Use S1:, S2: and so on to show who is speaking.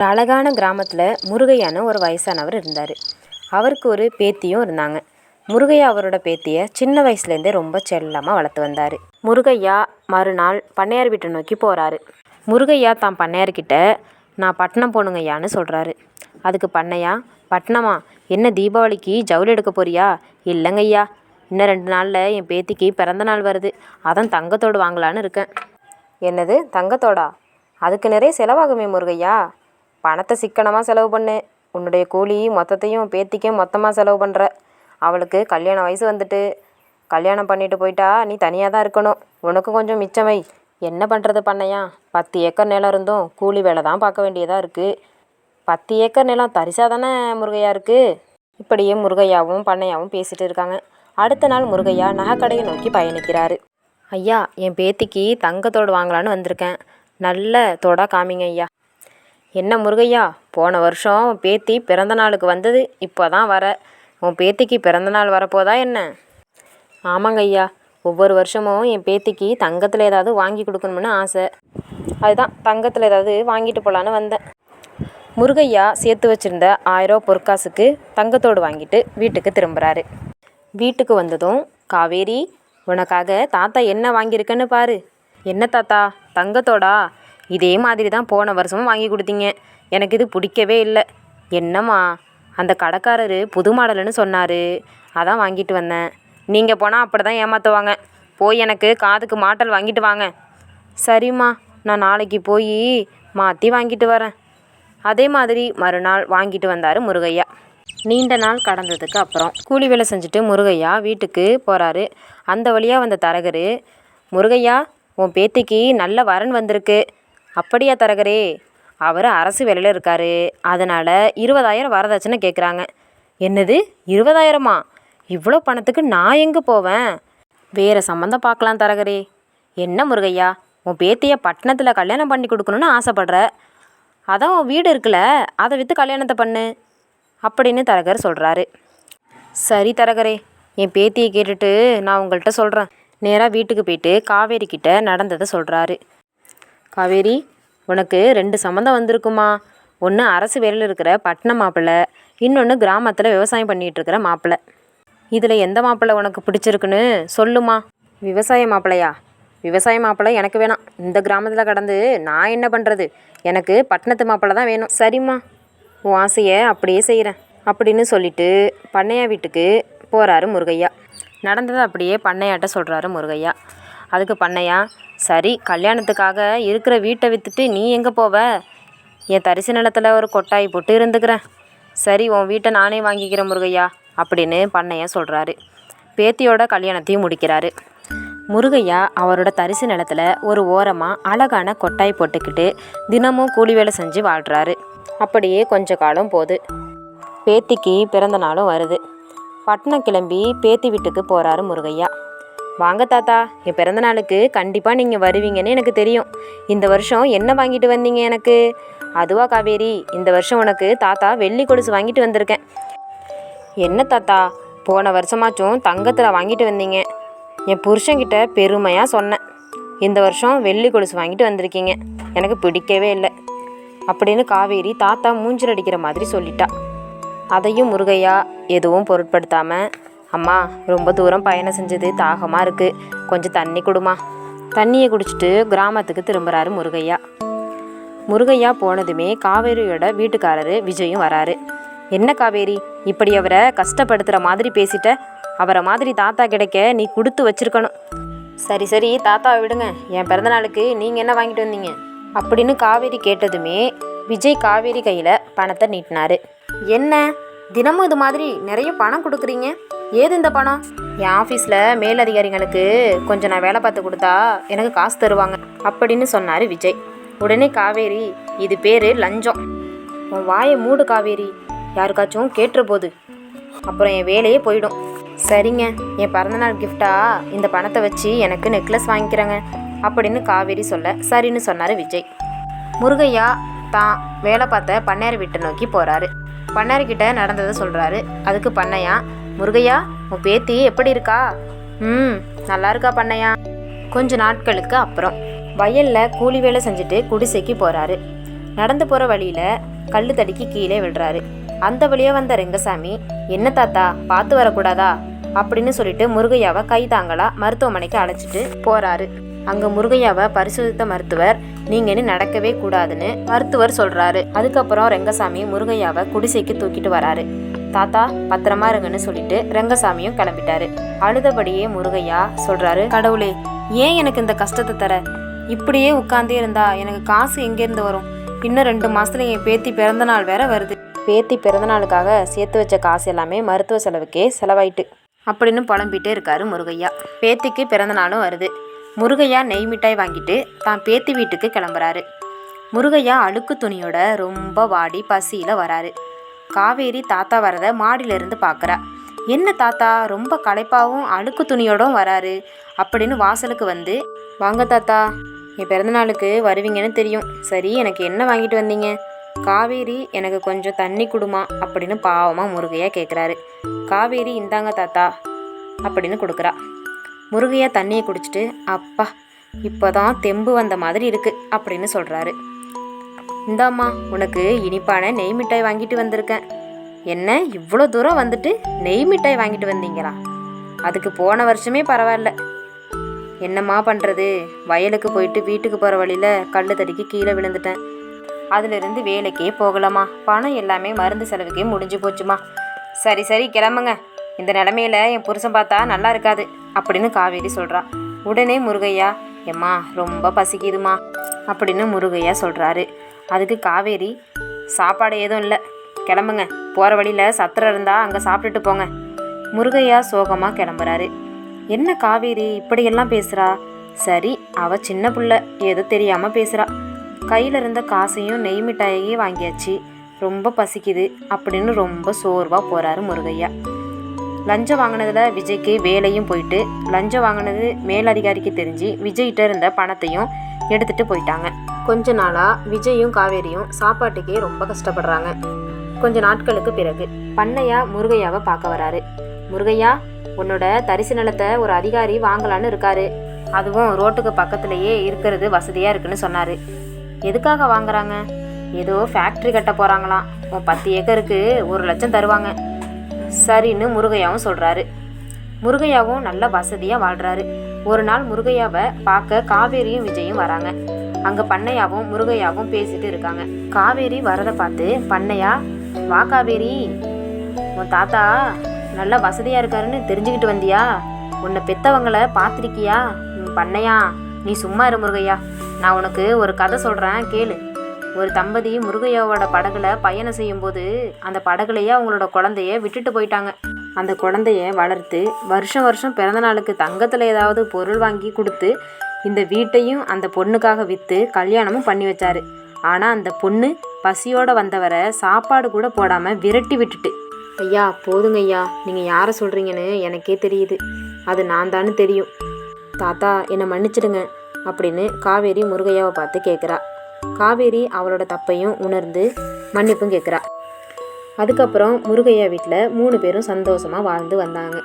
S1: ஒரு அழகான கிராமத்தில் முருகையான்னு ஒரு வயசானவர் இருந்தார். அவருக்கு ஒரு பேத்தியும் இருந்தாங்க. முருகையா அவரோட பேத்தியை சின்ன வயசுலேருந்தே ரொம்ப செல்லமாக வளர்த்து வந்தார். முருகையா மறுநாள் பண்ணையார் வீட்டை நோக்கி போகிறாரு. முருகையா தான் பண்ணையார்கிட்ட நான் பட்டணம் போகணுங்கய்யான்னு சொல்கிறாரு. அதுக்கு பண்ணையா, பட்டணமா? என்ன தீபாவளிக்கு ஜவுளி எடுக்க போறியா? இல்லைங்கய்யா, இன்னும் 2 நாளில் என் பேத்திக்கு பிறந்த நாள் வருது, அதான் தங்கத்தோடு வாங்கலான்னு இருக்கேன். என்னது, தங்கத்தோடா? அதுக்கு நிறைய செலவாகுமே முருகையா. பணத்தை சிக்கனமாக செலவு பண்ணு. உன்னுடைய கூலி மொத்தத்தையும் பேத்திக்கும் மொத்தமாக செலவு பண்ணுற. அவளுக்கு கல்யாண வயசு வந்துட்டு, கல்யாணம் பண்ணிட்டு போயிட்டா நீ தனியாக தான் இருக்கணும். உனக்கு கொஞ்சம் மிச்சம் வை. என்ன பண்ணுறது பண்ணையா, 10 ஏக்கர் நிலம் இருந்தும் கூலி வேலை தான் பார்க்க வேண்டியதாக இருக்குது. 10 ஏக்கர் நிலம் தரிசாக தானே முருகையா இருக்குது. இப்படியே முருகையாவும் பண்ணையாவும் பேசிகிட்டு இருக்காங்க. அடுத்த நாள் முருகையா நகைக்கடையை நோக்கி பயணிக்கிறாரு. ஐயா, என் பேத்திக்கு தங்கத்தோடு வாங்கலான்னு வந்திருக்கேன். நல்ல தோடா காமிங்க ஐயா. என்ன முருகையா, போன வருஷம் பேத்தி பிறந்த நாளுக்கு வந்தது, இப்போ தான் வர. உன் பேத்திக்கு பிறந்த நாள் வரப்போதா என்ன? ஆமாங்க ஐயா, ஒவ்வொரு வருஷமும் என் பேத்திக்கு தங்கத்தில் ஏதாவது வாங்கி கொடுக்கணும்னு ஆசை. அதுதான் தங்கத்தில் ஏதாவது வாங்கிட்டு போகலான்னு வந்தேன். முருகையா சேர்த்து வச்சுருந்த 1000 பொற்காசுக்கு தங்கத்தோடு வாங்கிட்டு வீட்டுக்கு திரும்புகிறாரு. வீட்டுக்கு வந்ததும், காவேரி, உனக்காக தாத்தா என்ன வாங்கியிருக்கேன்னு பாரு. என்ன தாத்தா, தங்கத்தோடா? இதே மாதிரி தான் போன வருஷமும் வாங்கி கொடுத்தீங்க. எனக்கு இது பிடிக்கவே இல்லை. என்னம்மா, அந்த கடைக்காரரு புது மாடல்னு சொன்னார், அதான் வாங்கிட்டு வந்தேன். நீங்கள் போனால் அப்படி தான் ஏமாற்றுவாங்க. போய் எனக்கு காதுக்கு மாட்டல் வாங்கிட்டு வாங்க. சரிம்மா, நான் நாளைக்கு போய் மாற்றி வாங்கிட்டு வரேன். அதே மாதிரி மறுநாள் வாங்கிட்டு வந்தார் முருகையா. நீண்ட நாள் கடந்ததுக்கு அப்புறம் கூலி வேலை செஞ்சுட்டு முருகையா வீட்டுக்கு போகிறாரு. அந்த வழியாக வந்த தரகர், முருகையா, உன் பேத்திக்கு நல்ல வரன் வந்திருக்கு. அப்படியா தரகரே? அவர் அரசு வேலையில் இருக்கார், அதனால் 20,000 வரதட்சணை கேட்குறாங்க. என்னது, 20,000மா? இவ்வளோ பணத்துக்கு நான் எங்கே போவேன்? வேறு சம்மந்தம் பார்க்கலாம் தரகரே. என்ன முருகையா, உன் பேத்தியை பட்டணத்தில் கல்யாணம் பண்ணி கொடுக்கணுன்னு ஆசைப்படுற, அதான் உன் வீடு இருக்குல்ல, அதை விற்று கல்யாணத்தை பண்ணு அப்படின்னு தரகர் சொல்கிறாரு. சரி தரகரே, என் பேத்தியை கேட்டுட்டு நான் உங்கள்கிட்ட சொல்கிறேன். நேராக வீட்டுக்கு போயிட்டு காவேரி கிட்ட நடந்ததை சொல்கிறாரு. காவேரி, உனக்கு 2 சம்மந்தம் வந்திருக்குமா. ஒன்று அரசு வேலையில் இருக்கிற பட்டணம் மாப்பிள்ளை, இன்னொன்று கிராமத்தில் விவசாயம் பண்ணிகிட்டு இருக்கிற மாப்பிள்ளை. இதில் எந்த மாப்பிள்ளை உனக்கு பிடிச்சிருக்குன்னு சொல்லுமா. விவசாய மாப்பிள்ளையா? விவசாய மாப்பிள்ளை எனக்கு வேணாம். இந்த கிராமத்தில் கடந்து நான் என்ன பண்ணுறது? எனக்கு பட்டணத்து மாப்பிள்ளை தான் வேணும். சரிம்மா, உன் ஆசையை அப்படியே செய்கிறேன் அப்படின்னு சொல்லிட்டு பண்ணையா வீட்டுக்கு போகிறாரு முருகையா. நடந்ததை அப்படியே பண்ணையாட்ட சொல்கிறாரு முருகையா. அதுக்கு பண்ணையா, சரி, கல்யாணத்துக்காக இருக்கிற வீட்டை விற்றுட்டு நீ எங்கே போவ? என் தரிசு நிலத்தில் ஒரு கொட்டாய் போட்டு இருந்துக்கிறேன். சரி, உன் வீட்டை நானே வாங்கிக்கிறேன் முருகையா அப்படின்னு பண்ணையா சொல்கிறாரு. பேத்தியோட கல்யாணத்தையும் முடிக்கிறாரு. முருகையா அவரோட தரிசு நிலத்தில் ஒரு ஓரமாக அழகான கொட்டாய் போட்டுக்கிட்டு தினமும் கூலி வேலை செஞ்சு வாழ்கிறாரு. அப்படியே கொஞ்ச காலம் போகுது. பேத்திக்கு பிறந்த நாளும் வருது. பட்டணம் கிளம்பி பேத்தி வீட்டுக்கு போகிறாரு முருகையா. வாங்க தாத்தா, என் பிறந்த நாளுக்கு கண்டிப்பாக நீங்கள் வருவீங்கன்னு எனக்கு தெரியும். இந்த வருஷம் என்ன வாங்கிட்டு வந்தீங்க எனக்கு? அதுவா காவேரி, இந்த வருஷம் உனக்கு தாத்தா வெள்ளி கொலுசு வாங்கிட்டு வந்திருக்கேன். என்ன தாத்தா, போன வருஷமாச்சும் தங்கத்தில் வாங்கிட்டு வந்தீங்க. என் புருஷன்கிட்ட பெருமையாக சொன்னேன், இந்த வருஷம் வெள்ளி கொலுசு வாங்கிட்டு வந்திருக்கீங்க, எனக்கு பிடிக்கவே இல்லை அப்படின்னு காவேரி தாத்தா மூஞ்சில் அடிக்கிற மாதிரி சொல்லிட்டா. அதையும் முருகையா எதுவும் பொருட்படுத்தாமல், அம்மா, ரொம்ப தூரம் பயணம் செஞ்சது தாகமாக இருக்குது, கொஞ்சம் தண்ணி கொடுமா. தண்ணியை குடிச்சிட்டு கிராமத்துக்கு திரும்புகிறாரு முருகையா. முருகையா போனதுமே காவேரியோட வீட்டுக்காரரு விஜயும் வராரு. என்ன காவேரி, இப்படி அவரை கஷ்டப்படுத்துகிற மாதிரி பேசிட்ட? அவரை மாதிரி தாத்தா கிடைக்க நீ கொடுத்து வச்சிருக்கணும். சரி சரி, தாத்தாவை விடுங்க, என் பிறந்த நாளுக்கு நீங்கள் என்ன வாங்கிட்டு வந்தீங்க அப்படின்னு காவேரி கேட்டதுமே விஜய் காவேரி கையில் பணத்தை நீட்டினாரு. என்ன, தினமும் இது மாதிரி நிறைய பணம் கொடுக்குறீங்க? ஏது இந்த பணம்? என் ஆஃபீஸில் மேலதிகாரிகளுக்கு கொஞ்சம் நான் வேலை பார்த்து கொடுத்தா எனக்கு காசு தருவாங்க அப்படின்னு சொன்னார் விஜய். உடனே காவேரி, இது பேர் லஞ்சம். உன் வாயை மூடு காவேரி, யாருக்காச்சும் கேட்டுற போது அப்புறம் என் வேலையே போயிடும். சரிங்க, என் பிறந்தநாள் கிஃப்டாக இந்த பணத்தை வச்சு எனக்கு நெக்லஸ் வாங்கிக்கிறேங்க அப்படின்னு காவேரி சொல்ல சரின்னு சொன்னார் விஜய். முருகையா தான் வேலை பார்த்த பண்ணையார் வீட்டை நோக்கி போகிறாரு. பண்ணையார்கிட்ட நடந்ததை சொல்கிறாரு. அதுக்கு பண்ணையா, முருகையா, உன் பேத்தி எப்படி இருக்கா? நல்லா இருக்கா பண்ணையா. கொஞ்ச நாட்களுக்கு அப்புறம் வயலில் கூலி வேலை செஞ்சுட்டு குடிசைக்கு போகிறாரு. நடந்து போகிற வழியில் கல் தடுக்கி கீழே விழுறாரு. அந்த வழியாக வந்த ரெங்கசாமி, என்ன தாத்தா பார்த்து வரக்கூடாதா அப்படின்னு சொல்லிட்டு முருகையாவை கைதாங்களா மருத்துவமனைக்கு அழைச்சிட்டு போகிறாரு. அங்கே முருகையாவை பரிசோதித்த மருத்துவர், நீங்கள் இனி நடக்கவே கூடாதுன்னு மருத்துவர் சொல்கிறாரு. அதுக்கப்புறம் ரெங்கசாமி முருகையாவை குடிசைக்கு தூக்கிட்டு வராரு. தாத்தா பத்திரமா இருங்கன்னு சொல்லிட்டு ரெங்கசாமியும் கிளம்பிட்டாரு. அழுதபடியே முருகையா சொல்கிறாரு, கடவுளே ஏன் எனக்கு இந்த கஷ்டத்தை தர? இப்படியே உட்காந்தே இருந்தா எனக்கு காசு எங்கேருந்து வரும்? இன்னும் 2 மாதத்துல என் பேத்தி பிறந்த நாள் வேற வருது. பேத்தி பிறந்த நாளுக்காக சேர்த்து வச்ச காசு எல்லாமே மருத்துவ செலவுக்கே செலவாயிட்டு அப்படின்னு புலம்பிட்டே இருக்காரு முருகையா. பேத்திக்கு பிறந்த நாளும் வருது. முருகையா நெய் மிட்டாய் வாங்கிட்டு தான் பேத்தி வீட்டுக்கு கிளம்புறாரு. முருகையா அழுக்கு துணியோட ரொம்ப வாடி பசியில் வராரு. காவேரி தாத்தா வரத மாடியிலிருந்து பார்க்குறா. என்ன தாத்தா ரொம்ப களைப்பாகவும் அழுக்கு துணியோடும் வராரு அப்படின்னு வாசலுக்கு வந்து, வாங்க தாத்தா, என் பிறந்தநாளுக்கு வருவீங்கன்னு தெரியும். சரி, எனக்கு என்ன வாங்கிட்டு வந்தீங்க? காவேரி எனக்கு கொஞ்சம் தண்ணி கொடுமா அப்படின்னு பாவமாக முருகையா கேட்குறாரு. காவேரி இந்தாங்க தாத்தா அப்படின்னு கொடுக்குறா. முருகையா தண்ணியை குடிச்சிட்டு, அப்பா இப்போதான் தெம்பு வந்த மாதிரி இருக்கு அப்படின்னு சொல்கிறாரு. இந்தாம்மா உனக்கு இனிப்பான நெய் மிட்டாய் வாங்கிட்டு வந்திருக்கேன். என்ன இவ்வளோ தூரம் வந்துட்டு நெய் மிட்டாய் வாங்கிட்டு வந்தீங்களா? அதுக்கு போன வருஷமே பரவாயில்ல. என்னம்மா பண்ணுறது, வயலுக்கு போயிட்டு வீட்டுக்கு போகிற வழியில் கல் தடுக்கி கீழே விழுந்துட்டேன். அதிலிருந்து வேலைக்கே போகலாமா, பணம் எல்லாமே மருந்து செலவுக்கே முடிஞ்சு போச்சுமா. சரி சரி கிளம்புங்க, இந்த நிலமையில என் புருஷன் பார்த்தா நல்லா இருக்காது அப்படின்னு காவேரி சொல்கிறா. உடனே முருகையா, எம்மா ரொம்ப பசிக்குதுமா அப்படின்னு முருகையா சொல்கிறாரு. அதுக்கு காவேரி, சாப்பாடு எதுவும் இல்லை, கிளம்புங்க, போகிற வழியில் சத்திரம் இருந்தால் அங்கே சாப்பிட்டுட்டு போங்க. முருகையா சோகமாக கிளம்புறாரு. என்ன காவேரி இப்படியெல்லாம் பேசுகிறா? சரி, அவள் சின்ன பிள்ளை, ஏதோ தெரியாமல் பேசுகிறா. கையில் இருந்த காசையும் நெய் மிட்டாயையும் வாங்கியாச்சு, ரொம்ப பசிக்குது அப்படின்னு ரொம்ப சோர்வாக போகிறாரு முருகையா. லஞ்சம் வாங்கினதில் விஜய்க்கு வேலையும் போயிட்டு, லஞ்சம் வாங்கினது மேலதிகாரிக்கு தெரிஞ்சு விஜய்கிட்ட இருந்த பணத்தையும் எடுத்துகிட்டு போயிட்டாங்க. கொஞ்ச நாளாக விஜயும் காவேரியும் சாப்பாட்டுக்கே ரொம்ப கஷ்டப்படுறாங்க. கொஞ்ச நாட்களுக்கு பிறகு பண்ணையா முருகையாவை பார்க்க வராரு. முருகையா, உன்னோட தரிசு நிலத்தை ஒரு அதிகாரி வாங்கலான்னு இருக்காரு. அதுவும் ரோட்டுக்கு பக்கத்துலேயே இருக்கிறது வசதியாக இருக்குன்னு சொன்னார். எதுக்காக வாங்குறாங்க? ஏதோ ஃபேக்ட்ரி கட்ட போகிறாங்களாம். 10 ஏக்கருக்கு 1 லட்சம் தருவாங்க. சரின்னு முருகையாவும் சொல்கிறாரு. முருகையாவும் நல்ல வசதியாக வாழ்கிறாரு. ஒரு நாள் முருகையாவை பார்க்க காவேரியும் விஜயும் வராங்க. அங்கே பண்ணையாவும் முருகையாவும் பேசிட்டு இருக்காங்க. காவேரி வரதை பார்த்து பண்ணையா, வா காவேரி, உன் தாத்தா நல்லா வசதியாக இருக்காருன்னு தெரிஞ்சுக்கிட்டு வந்தியா? உன்னை பெத்தவங்களை பார்த்துருக்கியா? பண்ணையா, நீ சும்மா இரு முருகையா, நான் உனக்கு ஒரு கதை சொல்கிறேன் கேளு. ஒரு தம்பதி முருகையாவோட படகுல பயணம் செய்யும்போது அந்த படகுலையே அவங்களோட குழந்தைய விட்டுட்டு போயிட்டாங்க. அந்த குழந்தைய வளர்த்து வருஷம் வருஷம் பிறந்த நாளுக்கு தங்கத்தில் ஏதாவது பொருள் வாங்கி கொடுத்து இந்த வீட்டையும் அந்த பொண்ணுக்காக விற்று கல்யாணமும் பண்ணி வச்சாரு. ஆனால் அந்த பொண்ணு பசியோடு வந்தவரை சாப்பாடு கூட போடாமல் விரட்டி விட்டுட்டு, ஐயா போதுங்க ஐயா, நீங்கள் யாரை சொல்கிறீங்கன்னு எனக்கே தெரியுது, அது நான் தானு தெரியும், தாத்தா என்னை மன்னிச்சிடுங்க அப்படின்னு காவேரி முருகையாவை பார்த்து கேட்குறா. காவேரி அவளோட தப்பையும் உணர்ந்து மன்னிப்பும் கேட்குறா. அதுக்கப்புறம் முருகையா வீட்டில் 3 பேரும் சந்தோஷமாக வாழ்ந்து வந்தாங்க.